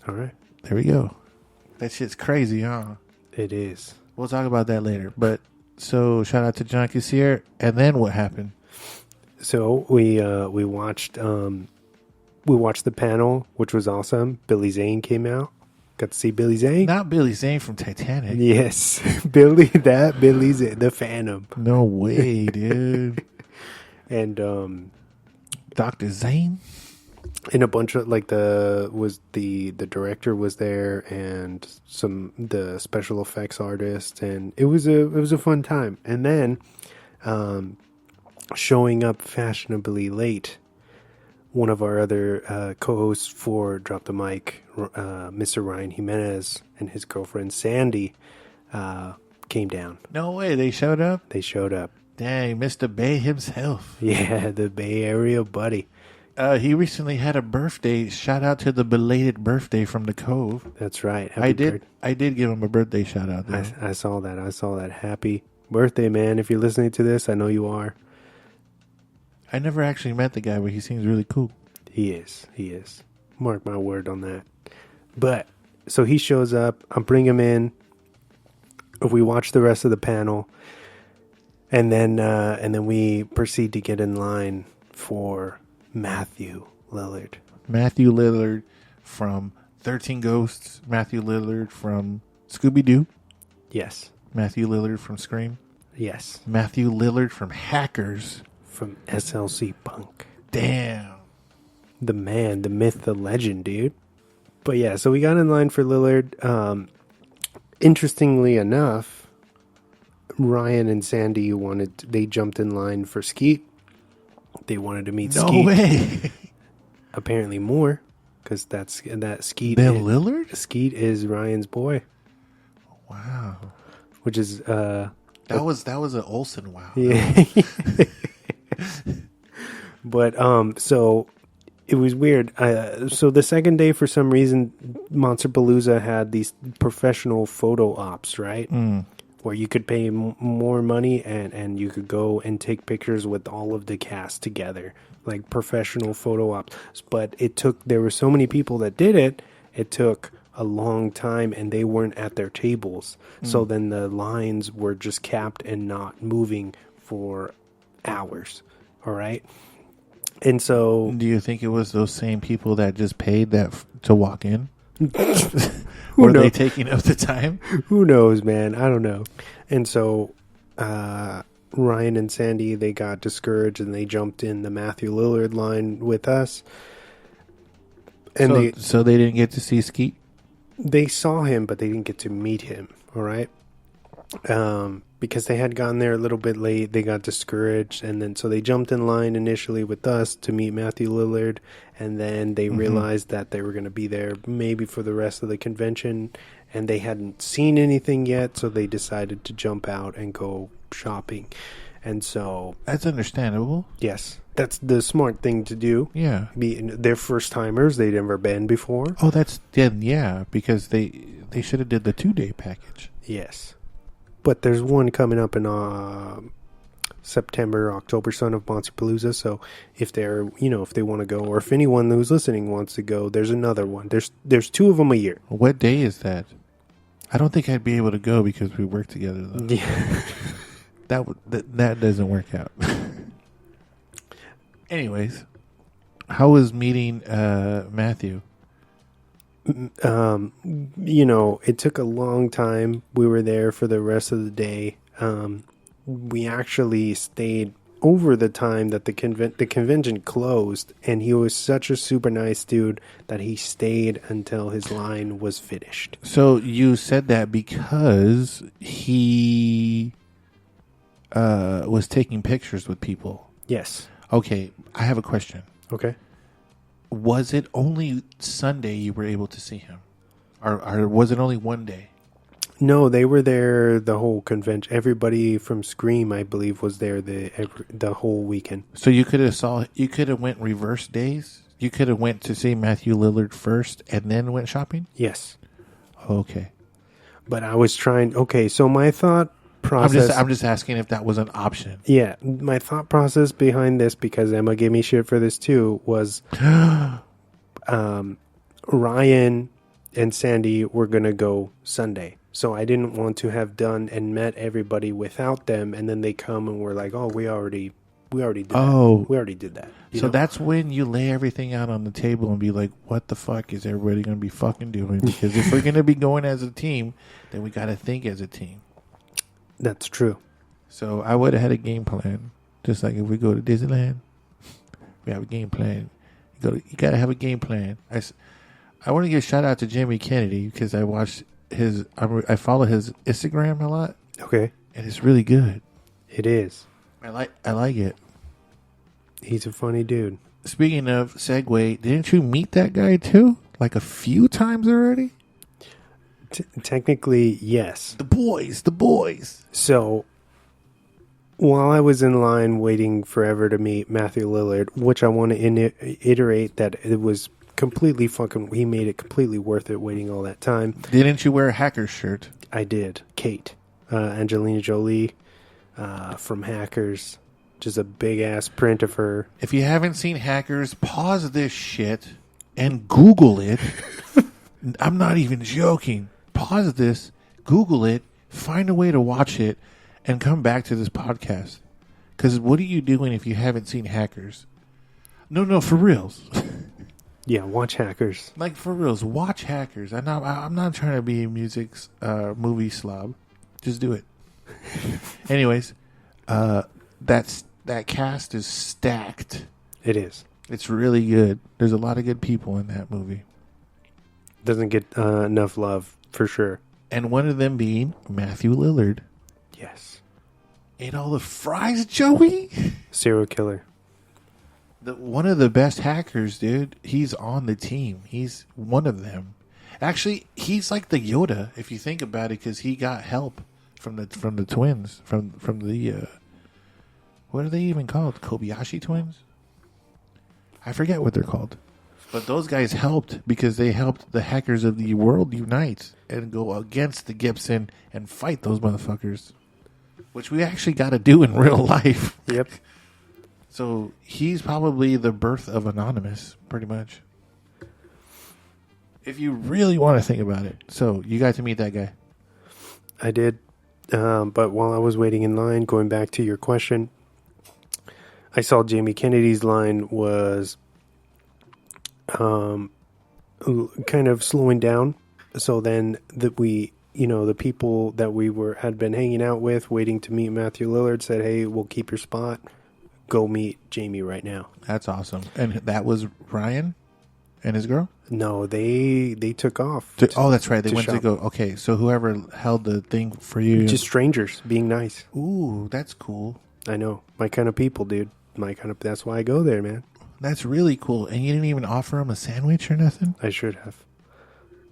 All right. There we go. That shit's crazy, huh? It is. We'll talk about that later. But so shout out to John Cassier. And then what happened? So we watched the panel, which was awesome. Billy Zane came out. Got to see Billy Zane. Not Billy Zane from Titanic. Yes, Billy Zane, the Phantom. No way, dude. And Dr. Zane. And a bunch of the director was there, and the special effects artist, and it was a fun time. And then showing up fashionably late, one of our other co-hosts for Drop the Mic, Mr. Ryan Jimenez, and his girlfriend Sandy came down. No way, they showed up? They showed up. Dang, Mr. Bay himself. Yeah, the Bay Area buddy. He recently had a birthday. Shout out to the belated birthday from the Cove. That's right. I did give him a birthday shout out though. I saw that. Happy birthday, man. If you're listening to this, I know you are. I never actually met the guy, but he seems really cool. He is. Mark my word on that. But, so he shows up. I bring him in. We watch the rest of the panel. And then we proceed to get in line for Matthew Lillard. Matthew Lillard from 13 Ghosts. Matthew Lillard from Scooby-Doo. Yes. Matthew Lillard from Scream. Yes. Matthew Lillard from Hackers. From SLC Punk. Damn. The man, the myth, the legend, dude. But yeah, so we got in line for Lillard. Interestingly enough, Ryan and Sandy they jumped in line for Skeet. They wanted to meet Skeet. No way. Apparently more, because that Skeet. Bill Lillard? Skeet is Ryan's boy. Wow. Which is that was an Olsen wow. Yeah. But so it was weird. So the second day, for some reason, Monsterpalooza had these professional photo ops, right? Where you could pay more money and you could go and take pictures with all of the cast together, like professional photo ops. But there were so many people that did it, it took a long time and they weren't at their tables. So then the lines were just capped and not moving for hours. All right. And so, do you think it was those same people that just paid to walk in? Were they taking up the time? Who knows, man? I don't know. And so, Ryan and Sandy, they got discouraged and they jumped in the Matthew Lillard line with us. And so they didn't get to see Skeet? They saw him, but they didn't get to meet him. All right. Because they had gotten there a little bit late, they got discouraged, and then so they jumped in line initially with us to meet Matthew Lillard, and then they realized that they were going to be there maybe for the rest of the convention, and they hadn't seen anything yet, so they decided to jump out and go shopping. And so that's understandable. Yes, that's the smart thing to do. Yeah, they're first timers; they'd never been before. Oh, because they should have did the 2-day package. Yes. But there's one coming up in September, October, son of Monsterpalooza. So if they want to go, or if anyone who's listening wants to go, there's another one. There's 2 of them a year. What day is that? I don't think I'd be able to go because we work together though. Yeah. that doesn't work out. Anyways, how was meeting Matthew? It took a long time. We were there for the rest of the day. We actually stayed over the time that the convention closed, and he was such a super nice dude that he stayed until his line was finished. So you said that because he was taking pictures with people. Yes. Okay, I have a question. Okay. Was it only Sunday you were able to see him? Or was it only one day? No, they were there the whole convention. Everybody from Scream, I believe, was there the whole weekend. So you could have went reverse days? You could have went to see Matthew Lillard first and then went shopping? Yes. Okay. But I was trying... Okay, so my thought process... I'm just asking if that was an option. Yeah, my thought process behind this, because Emma gave me shit for this too, was Ryan and Sandy were going to go Sunday. So I didn't want to have done and met everybody without them, and then they come and we're like, oh, we already did that. We already did that. So that's when you lay everything out on the table and be like, what the fuck is everybody going to be fucking doing? Because if we're going to be going as a team, then we got to think as a team. That's true. So I would have had a game plan. Just like if we go to Disneyland, we have a game plan. You got to have a game plan. I want to give a shout out to Jamie Kennedy because I watched I follow his Instagram a lot. Okay. And it's really good. It is. I like it. He's a funny dude. Speaking of segue, didn't you meet that guy too? Like a few times already? Technically, yes. The boys. So, while I was in line waiting forever to meet Matthew Lillard, which I want to iterate that it was completely he made it completely worth it waiting all that time. Didn't you wear a Hackers shirt? I did. Kate. Angelina Jolie from Hackers. Just a big-ass print of her. If you haven't seen Hackers, pause this shit and Google it. I'm not even joking. Pause this, Google it, find a way to watch it, and come back to this podcast. Because what are you doing if you haven't seen Hackers? No, for reals. Yeah, watch Hackers. Like, for reals, watch Hackers. I'm not trying to be a movie slob. Just do it. Anyways, that cast is stacked. It is. It's really good. There's a lot of good people in that movie. Doesn't get enough love, for sure. And one of them being Matthew Lillard. Yes. Ate all the fries, Joey? Serial killer. One of the best hackers, dude. He's on the team. He's one of them. Actually, he's like the Yoda, if you think about it, because he got help from the twins, from the what are they even called? Kobayashi twins? I forget what they're called. But those guys helped because they helped the hackers of the world unite and go against the Gibson and fight those motherfuckers, which we actually got to do in real life. Yep. So he's probably the birth of Anonymous, pretty much. If you really want to think about it. So you got to meet that guy. I did. But while I was waiting in line, going back to your question, I saw Jamie Kennedy's line was kind of slowing down. So then the people that we had been hanging out with, waiting to meet Matthew Lillard, said, "Hey, we'll keep your spot. Go meet Jamie right now." That's awesome. And that was Ryan and his girl? No, they took off. That's right. They went shop. to go. Okay, so whoever held the thing for you. Just strangers being nice. Ooh, that's cool. I know. My kind of people, dude. That's why I go there, man. That's really cool. And you didn't even offer him a sandwich or nothing? I should have.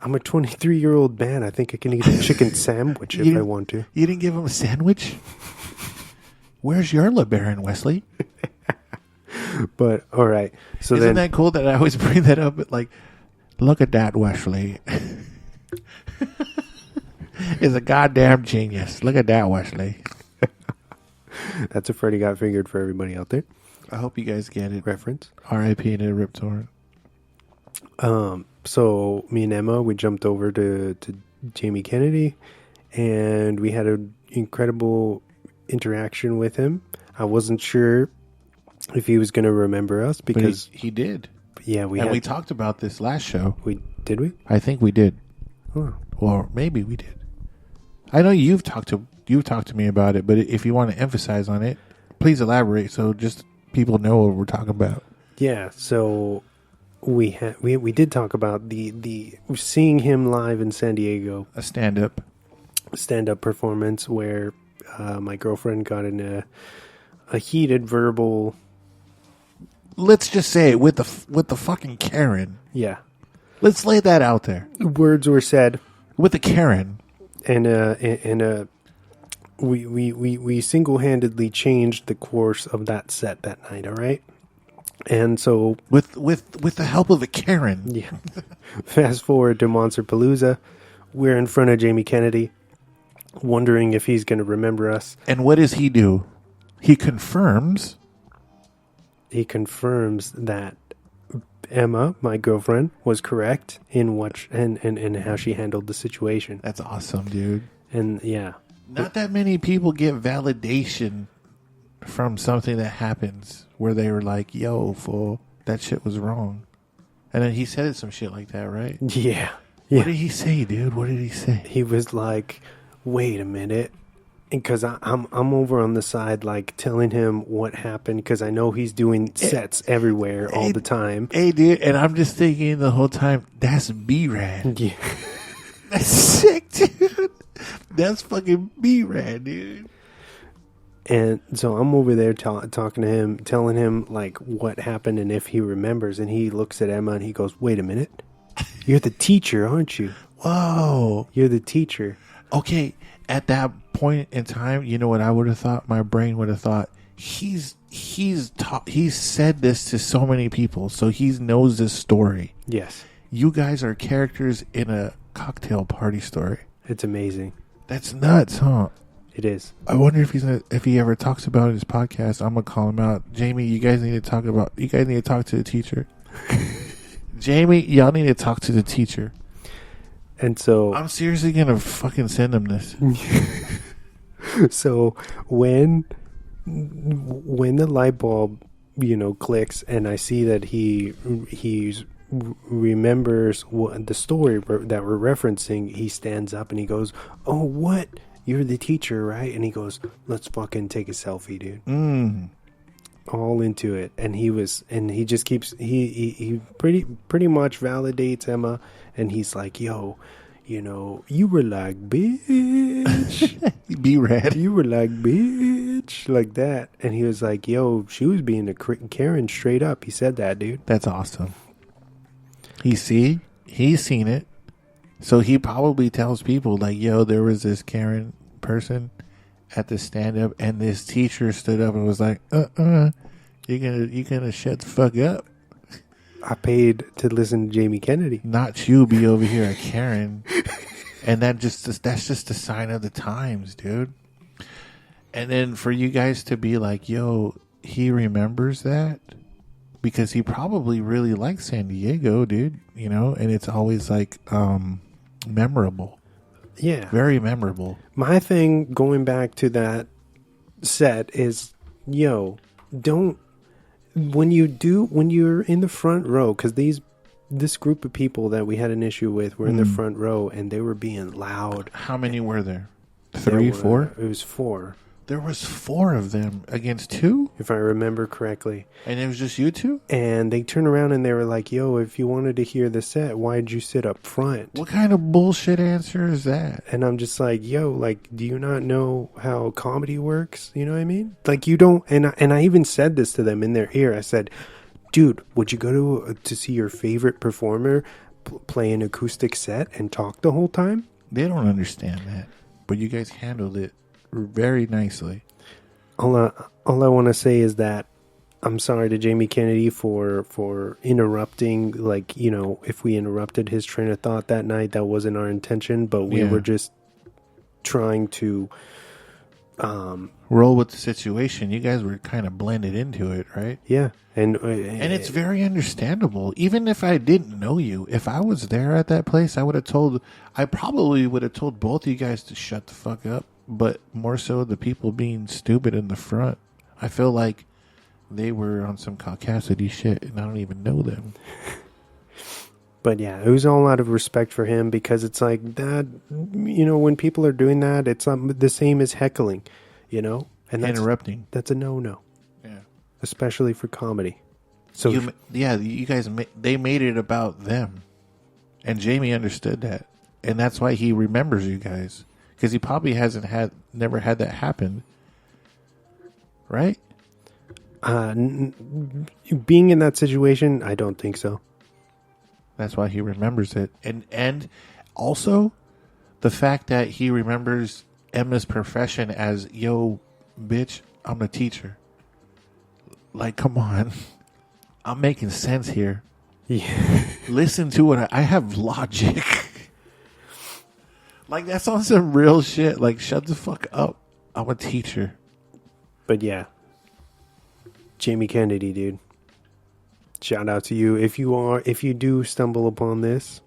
I'm a 23-year-old man. I think I can eat a chicken sandwich if I want to. You didn't give him a sandwich? Where's your LeBaron, Wesley? But, all right. So Isn't that cool that I always bring that up? But like, look at that, Wesley. He's a goddamn genius. Look at that, Wesley. That's a Freddy Got Fingered for everybody out there. I hope you guys get it. Reference. R.I.P. to Rip Torn. So me and Emma, we jumped over to Jamie Kennedy, and we had an incredible interaction with him. I wasn't sure if he was going to remember us because he did. Yeah, we talked about this last show. Did we? I think we did. Oh. Or maybe we did. I know you've talked to me about it, but if you want to emphasize on it, please elaborate so just people know what we're talking about. Yeah, so we did talk about the seeing him live in San Diego, a stand-up performance where my girlfriend got in a heated verbal. Let's just say it with the fucking Karen. Yeah, let's lay that out there. Words were said with the Karen, and we single-handedly changed the course of that set that night. All right. And so with the help of a Karen. Yeah. Fast forward to Monsterpalooza. We're in front of Jamie Kennedy, wondering if he's going to remember us. And what does he do? He confirms that Emma, my girlfriend, was correct in what and how she handled the situation. That's awesome, dude. And yeah, not that many people get validation from something that happens where they were like, "Yo, fool, that shit was wrong," and then he said some shit like that, right? Yeah. What did he say, dude? What did he say? He was like, "Wait a minute." Because I'm over on the side, like telling him what happened, because I know he's doing sets everywhere all the time. Hey, dude, and I'm just thinking the whole time, that's B-Rad. Yeah. That's sick, dude. That's fucking B-Rad, dude. And so I'm over there talking to him, telling him like what happened and if he remembers. And he looks at Emma and he goes, "Wait a minute, you're the teacher, aren't you? Whoa, you're the teacher." Okay. At that point in time, you know what I would have thought? My brain would have thought, he's said this to so many people, so he knows this story. Yes. You guys are characters in a cocktail party story. It's amazing. That's nuts, huh? It is. I wonder if he ever talks about it in his podcast. I'm gonna call him out. Jamie, you guys need to talk to the teacher. Jamie, y'all need to talk to the teacher. And so I'm seriously gonna fucking send him this. So when the light bulb, clicks, and I see that he remembers the story that we're referencing, he stands up and he goes, "Oh, what? You're the teacher, right?" And he goes, "Let's fucking take a selfie, dude." All into it. And he just keeps, he pretty much validates Emma, and he's like, "Yo, you were like, bitch." B-Rad. "You were like, bitch," like that. And he was like, "Yo, she was being a Karen straight up." He said that, dude. That's awesome. He's seen it. So he probably tells people like, "Yo, there was this Karen person at the stand-up, and this teacher stood up and was like, you gonna shut the fuck up. I paid to listen to Jamie Kennedy. Not you be over here a Karen." And that's just a sign of the times, dude. And then for you guys to be like, "Yo, he remembers that," because he probably really likes San Diego, dude, and it's always like memorable. Yeah. Very memorable. My thing going back to that set is, don't, when you're in the front row, because this group of people that we had an issue with were in the front row, and they were being loud. How many were there? 3, 4? It was 4. There was 4 of them against 2? If I remember correctly. And it was just you 2? And they turned around and they were like, "Yo, if you wanted to hear the set, why'd you sit up front?" What kind of bullshit answer is that? And I'm just like, "Yo, like, do you not know how comedy works?" You know what I mean? Like, you don't, and I even said this to them in their ear. I said, "Dude, would you go to see your favorite performer play an acoustic set and talk the whole time?" They don't understand that. But you guys handled it very nicely. All I want to say is that I'm sorry to Jamie Kennedy for interrupting. Like, if we interrupted his train of thought that night, that wasn't our intention. But we were just trying to roll with the situation. You guys were kind of blended into it, right? Yeah, and it's very understandable. Even if I didn't know you, if I was there at that place, I probably would have told both of you guys to shut the fuck up. But more so the people being stupid in the front. I feel like they were on some caucasity shit, and I don't even know them. But yeah, it was all out of respect for him, because it's like that, when people are doing that, it's the same as heckling, and that's, interrupting. That's a no-no. Yeah. Especially for comedy. So you guys, they made it about them. And Jamie understood that. And that's why he remembers you guys. Because he probably never had that happen. Right? Being in that situation, I don't think so. That's why he remembers it. And also the fact that he remembers Emma's profession as, "Yo, bitch, I'm a teacher." Like, come on. I'm making sense here. Yeah. Listen to it. I have logic. Like, that's on some real shit. Like, shut the fuck up. I'm a teacher. But yeah. Jamie Kennedy, dude. shout out to you. If you do stumble upon this,